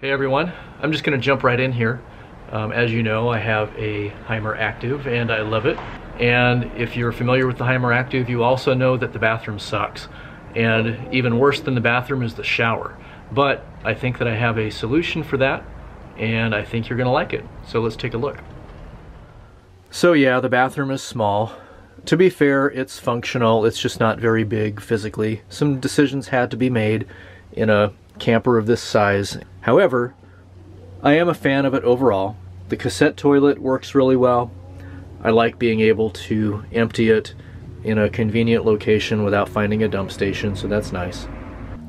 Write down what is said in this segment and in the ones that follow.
Hey everyone, I'm just going to jump right in here. As you know, I have a Hymer Aktiv and I love it. And if you're familiar with the Hymer Aktiv, you also know that the bathroom sucks. And even worse than the bathroom is the shower. But I think that I have a solution for that, and I think you're going to like it. So let's take a look. So yeah, the bathroom is small. To be fair, it's functional, it's just not very big physically. Some decisions had to be made in a camper of this size. However, I am a fan of it overall. The cassette toilet works really well. I like being able to empty it in a convenient location without finding a dump station, so that's nice.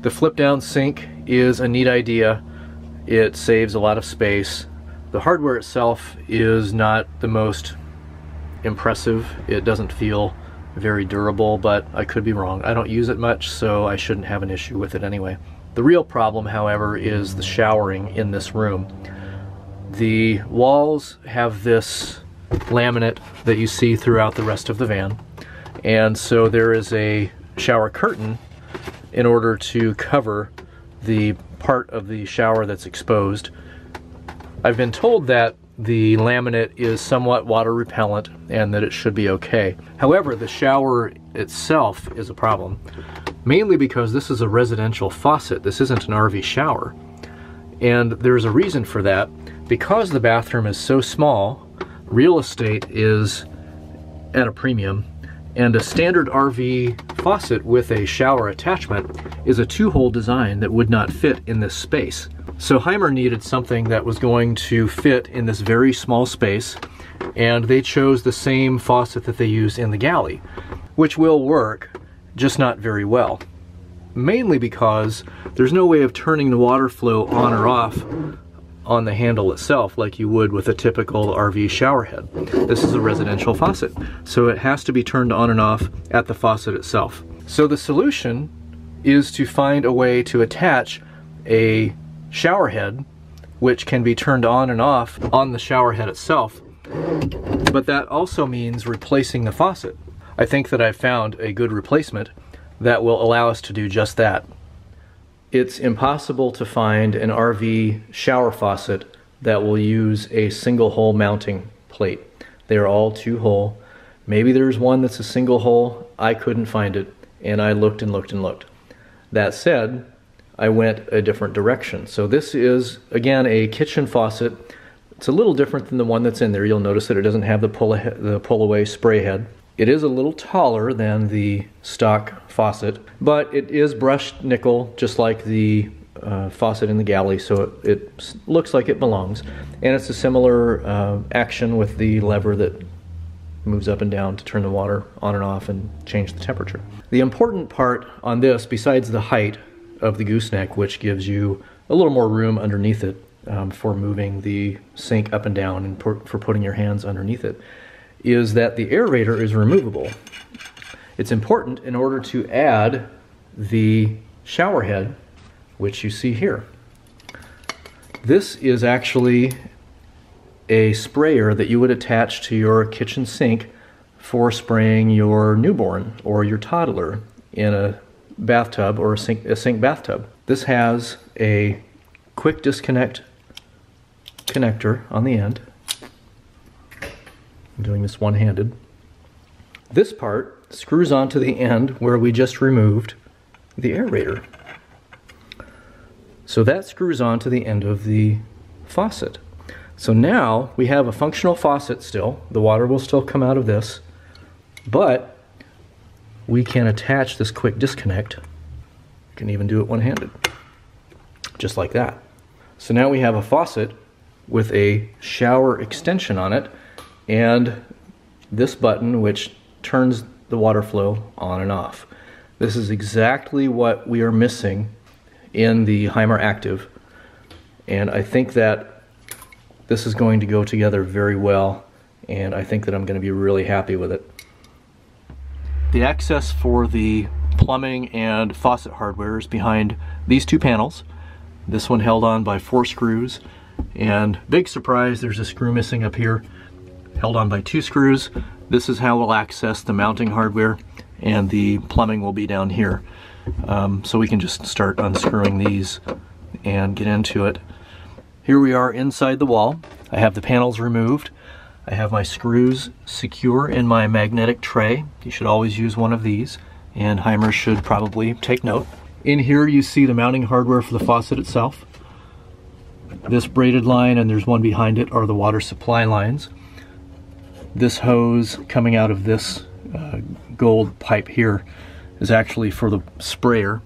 The flip down sink is a neat idea. It saves a lot of space. The hardware itself is not the most impressive. It doesn't feel very durable, but I could be wrong. I don't use it much, so I shouldn't have an issue with it anyway. The real problem, however, is the showering in this room. The walls have this laminate that you see throughout the rest of the van, and so there is a shower curtain in order to cover the part of the shower that's exposed. I've been told that the laminate is somewhat water repellent and that it should be okay. However, the shower itself is a problem, mainly because this is a residential faucet. This isn't an RV shower. And there's a reason for that. Because the bathroom is so small, real estate is at a premium, and a standard RV faucet with a shower attachment is a two-hole design that would not fit in this space. So Hymer needed something that was going to fit in this very small space, and they chose the same faucet that they use in the galley, which will work, just not very well. Mainly because there's no way of turning the water flow on or off on the handle itself like you would with a typical RV shower head. This is a residential faucet, so it has to be turned on and off at the faucet itself. So the solution is to find a way to attach a shower head which can be turned on and off on the shower head itself, but that also means replacing the faucet. I think that I've found a good replacement that will allow us to do just that. It's impossible to find an RV shower faucet that will use a single hole mounting plate. They're all two hole. Maybe there's one that's a single hole. I couldn't find it, and I looked and looked and looked. That said, I went a different direction. So this is, again, a kitchen faucet. It's a little different than the one that's in there. You'll notice that it doesn't have the pull-away spray head. It is a little taller than the stock faucet, but it is brushed nickel, just like the faucet in the galley, so it looks like it belongs. And it's a similar action with the lever that moves up and down to turn the water on and off and change the temperature. The important part on this, besides the height of the gooseneck, which gives you a little more room underneath it for moving the sink up and down and for putting your hands underneath it, is that the aerator is removable. It's important in order to add the shower head, which you see here. This is actually a sprayer that you would attach to your kitchen sink for spraying your newborn or your toddler in a bathtub or a sink bathtub. This has a quick disconnect connector on the end. I'm doing this one-handed. This part screws onto the end where we just removed the aerator. So that screws onto the end of the faucet. So now we have a functional faucet still. The water will still come out of this, but we can attach this quick disconnect. You can even do it one-handed, just like that. So now we have a faucet with a shower extension on it, and this button which turns the water flow on and off. This is exactly what we are missing in the Hymer Aktiv, and I think that this is going to go together very well, and I think that I'm going to be really happy with it. The access for the plumbing and faucet hardware is behind these two panels. This one held on by 4 screws, and big surprise, there's a screw missing up here, held on by 2 screws. This is how we'll access the mounting hardware, and the plumbing will be down here. So we can just start unscrewing these and get into it. Here we are inside the wall. I have the panels removed. I have my screws secure in my magnetic tray. You should always use one of these, and Hymer should probably take note. In here you see the mounting hardware for the faucet itself. This braided line, and there's one behind it, are the water supply lines. This hose coming out of this gold pipe here is actually for the sprayer.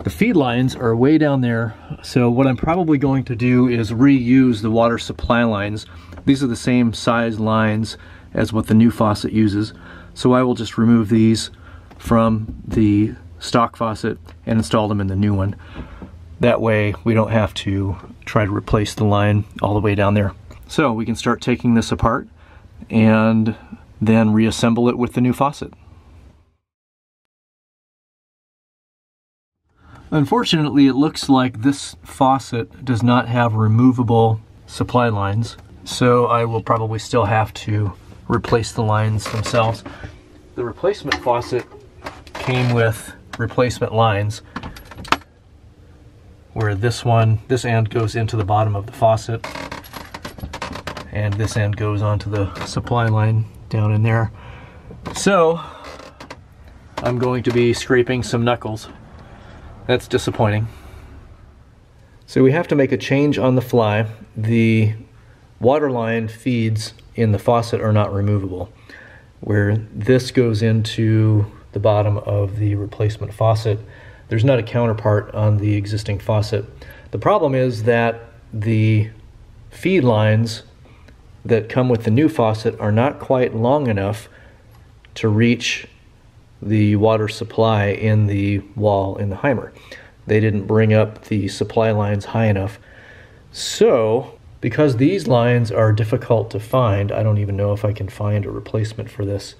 The feed lines are way down there, so what I'm probably going to do is reuse the water supply lines. These are the same size lines as what the new faucet uses, so I will just remove these from the stock faucet and install them in the new one. That way we don't have to try to replace the line all the way down there. So we can start taking this apart and then reassemble it with the new faucet. Unfortunately, it looks like this faucet does not have removable supply lines, so I will probably still have to replace the lines themselves. The replacement faucet came with replacement lines, where this end goes into the bottom of the faucet, and this end goes onto the supply line down in there. So I'm going to be scraping some knuckles. That's disappointing. So we have to make a change on the fly. The water line feeds in the faucet are not removable. Where this goes into the bottom of the replacement faucet, there's not a counterpart on the existing faucet. The problem is that the feed lines that come with the new faucet are not quite long enough to reach the water supply in the wall in the Hymer. They didn't bring up the supply lines high enough. So, because these lines are difficult to find, I don't even know if I can find a replacement for this.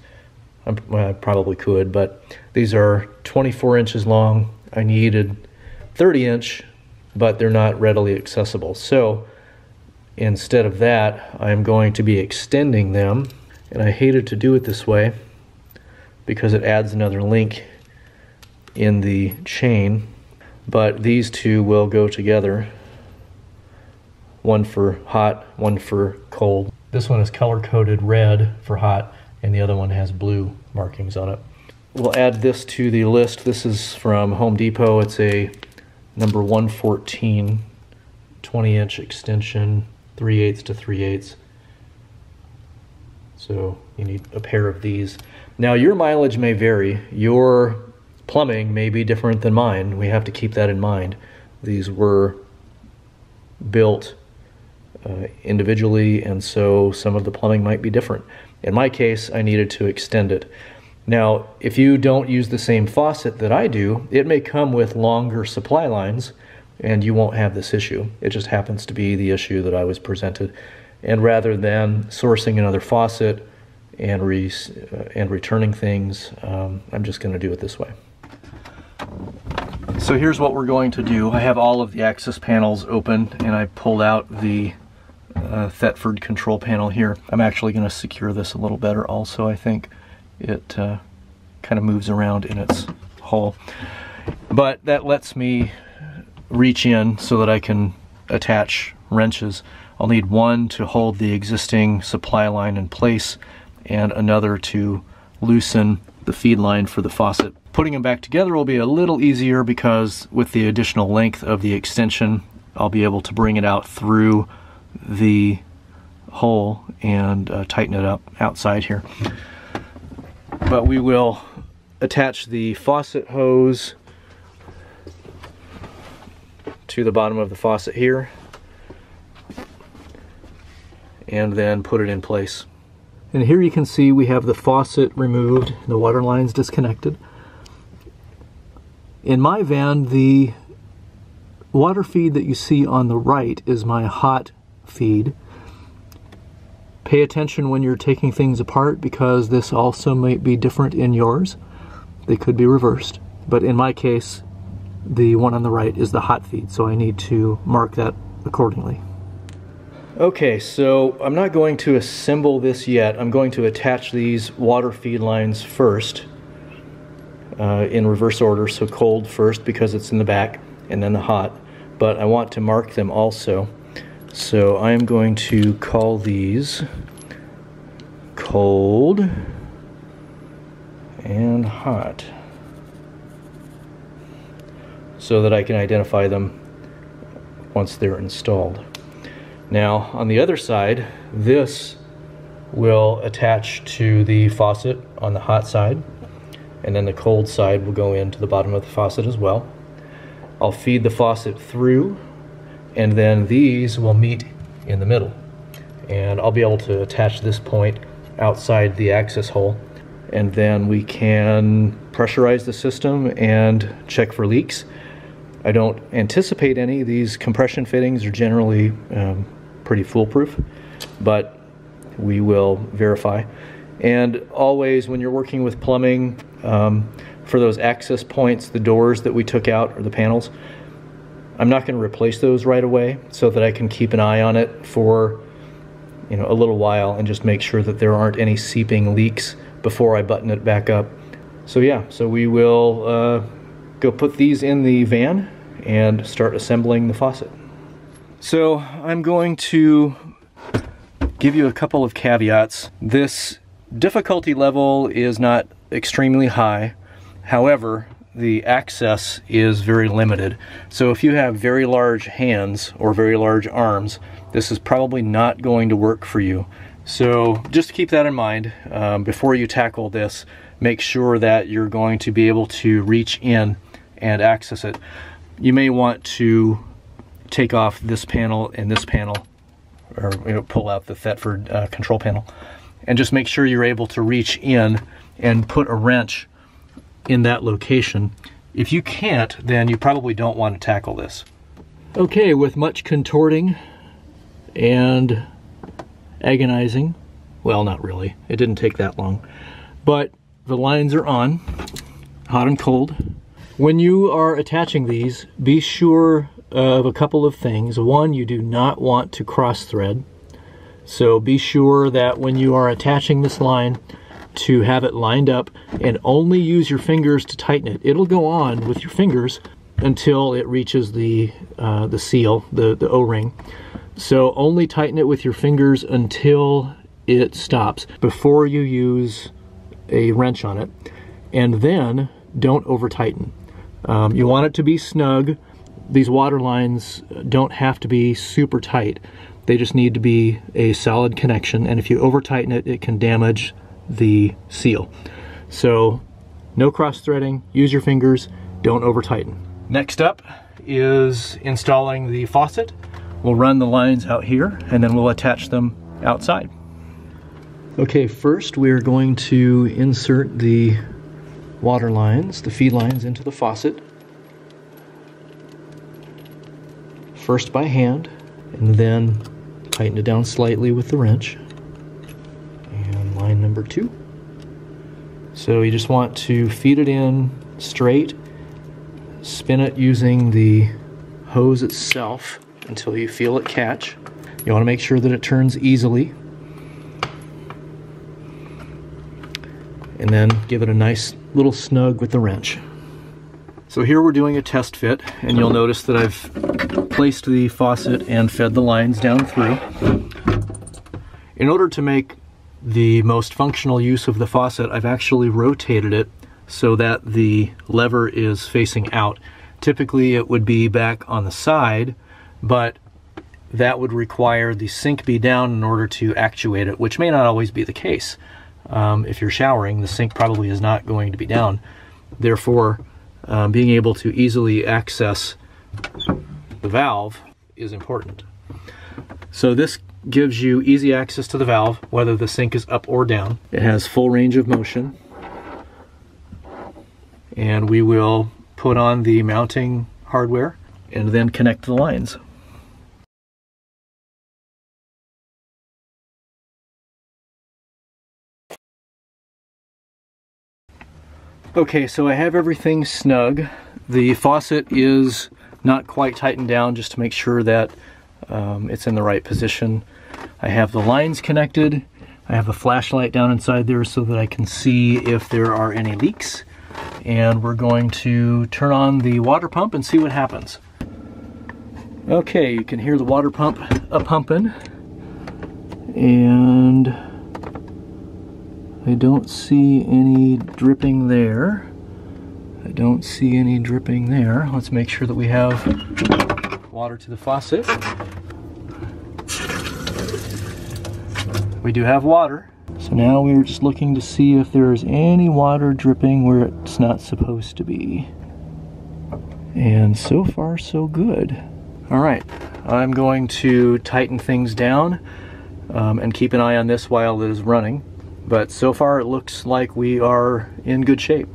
Well, I probably could, but these are 24 inches long. I needed 30 inch, but they're not readily accessible. So instead of that, I'm going to be extending them, and I hated to do it this way because it adds another link in the chain, but these two will go together. One for hot, one for cold. This one is color-coded red for hot, and the other one has blue markings on it. We'll add this to the list. This is from Home Depot. It's a number 114, 20-inch extension, 3/8 to 3/8. So you need a pair of these. Now your mileage may vary. Your plumbing may be different than mine. We have to keep that in mind. These were built individually, and so some of the plumbing might be different. In my case, I needed to extend it. Now, if you don't use the same faucet that I do, it may come with longer supply lines, and you won't have this issue. It just happens to be the issue that I was presented. And rather than sourcing another faucet and returning things, I'm just going to do it this way. So here's what we're going to do. I have all of the access panels open, and I pulled out the Thetford control panel here. I'm actually going to secure this a little better also. I think it kind of moves around in its hole. But that lets me reach in so that I can attach wrenches. I'll need one to hold the existing supply line in place and another to loosen the feed line for the faucet. Putting them back together will be a little easier because with the additional length of the extension, I'll be able to bring it out through the hole and tighten it up outside here. But we will attach the faucet hose to the bottom of the faucet here and then put it in place. And here you can see we have the faucet removed, the water lines disconnected. In my van, the water feed that you see on the right is my hot feed. Pay attention when you're taking things apart because this also might be different in yours. They could be reversed, but in my case, the one on the right is the hot feed, so I need to mark that accordingly. Okay, so I'm not going to assemble this yet. I'm going to attach these water feed lines first in reverse order, so cold first because it's in the back and then the hot. but I want to mark them also. So I'm going to call these cold and hot, so that I can identify them once they're installed. Now on the other side, this will attach to the faucet on the hot side, and then the cold side will go into the bottom of the faucet as well. I'll feed the faucet through, and then these will meet in the middle. And I'll be able to attach this point outside the access hole, and then we can pressurize the system and check for leaks. I don't anticipate any. These compression fittings are generally pretty foolproof, but we will verify. And always when you're working with plumbing, for those access points, the doors that we took out, or the panels, I'm not going to replace those right away, so that I can keep an eye on it for a little while and just make sure that there aren't any seeping leaks before I button it back up. So yeah, so we will go put these in the van and start assembling the faucet. So I'm going to give you a couple of caveats. This difficulty level is not extremely high. However, the access is very limited. So if you have very large hands or very large arms, this is probably not going to work for you. So just keep that in mind before you tackle this. Make sure that you're going to be able to reach in and access it. You may want to take off this panel and this panel, or pull out the Thetford control panel, and just make sure you're able to reach in and put a wrench in that location. If you can't, then you probably don't want to tackle this. Okay, with much contorting and agonizing, well, not really, it didn't take that long, but the lines are on, hot and cold. When you are attaching these, be sure of a couple of things. One, you do not want to cross thread. So be sure that when you are attaching this line, to have it lined up, and only use your fingers to tighten it. It'll go on with your fingers until it reaches the seal, the O-ring. So only tighten it with your fingers until it stops before you use a wrench on it. And then don't over tighten. You want it to be snug. These water lines don't have to be super tight. They just need to be a solid connection, and if you over tighten it, it can damage the seal. So no cross threading, use your fingers, don't over tighten. Next up is installing the faucet. We'll run the lines out here and then we'll attach them outside. Okay, first we're going to insert the water lines, the feed lines, into the faucet. First by hand, and then tighten it down slightly with the wrench. And line number 2. So you just want to feed it in straight, spin it using the hose itself until you feel it catch. You want to make sure that it turns easily, and then give it a nice little snug with the wrench. So here we're doing a test fit, and you'll notice that I've placed the faucet and fed the lines down through. In order to make the most functional use of the faucet, I've actually rotated it so that the lever is facing out. Typically it would be back on the side, but that would require the sink be down in order to actuate it, which may not always be the case. If you're showering, the sink probably is not going to be down. Therefore, being able to easily access the valve is important. So this gives you easy access to the valve, whether the sink is up or down. It has full range of motion. And we will put on the mounting hardware and then connect the lines. Okay, so I have everything snug. The faucet is not quite tightened down, just to make sure that it's in the right position. I have the lines connected. I have the flashlight down inside there so that I can see if there are any leaks. And we're going to turn on the water pump and see what happens. Okay, you can hear the water pump a-pumping, and I don't see any dripping there. I don't see any dripping there. Let's make sure that we have water to the faucet. We do have water. So now we're just looking to see if there's any water dripping where it's not supposed to be. And so far, so good. All right, I'm going to tighten things down and keep an eye on this while it is running. But so far it looks like we are in good shape.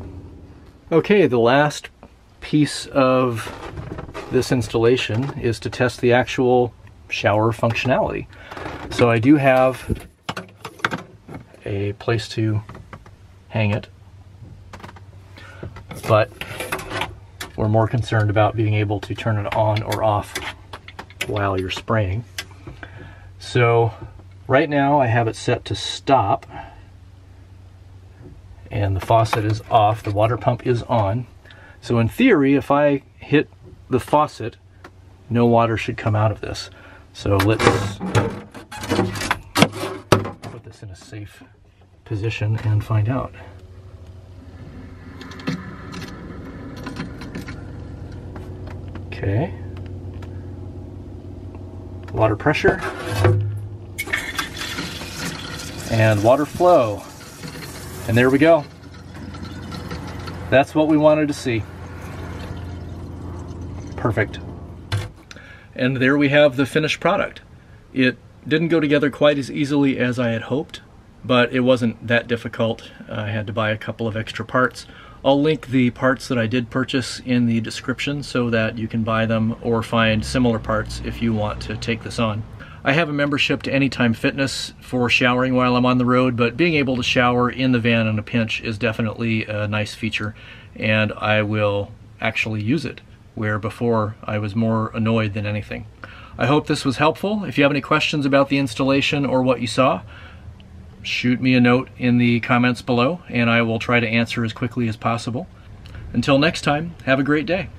Okay, the last piece of this installation is to test the actual shower functionality. So I do have a place to hang it, but we're more concerned about being able to turn it on or off while you're spraying. So right now I have it set to stop, and the faucet is off, the water pump is on. So in theory, if I hit the faucet, no water should come out of this. So let's put this in a safe position and find out. Okay. Water pressure and water flow. And there we go. That's what we wanted to see. Perfect. And there we have the finished product. It didn't go together quite as easily as I had hoped, but it wasn't that difficult. I had to buy a couple of extra parts. I'll link the parts that I did purchase in the description so that you can buy them or find similar parts if you want to take this on. I have a membership to Anytime Fitness for showering while I'm on the road, but being able to shower in the van in a pinch is definitely a nice feature, and I will actually use it, where before I was more annoyed than anything. I hope this was helpful. If you have any questions about the installation or what you saw, shoot me a note in the comments below, and I will try to answer as quickly as possible. Until next time, have a great day.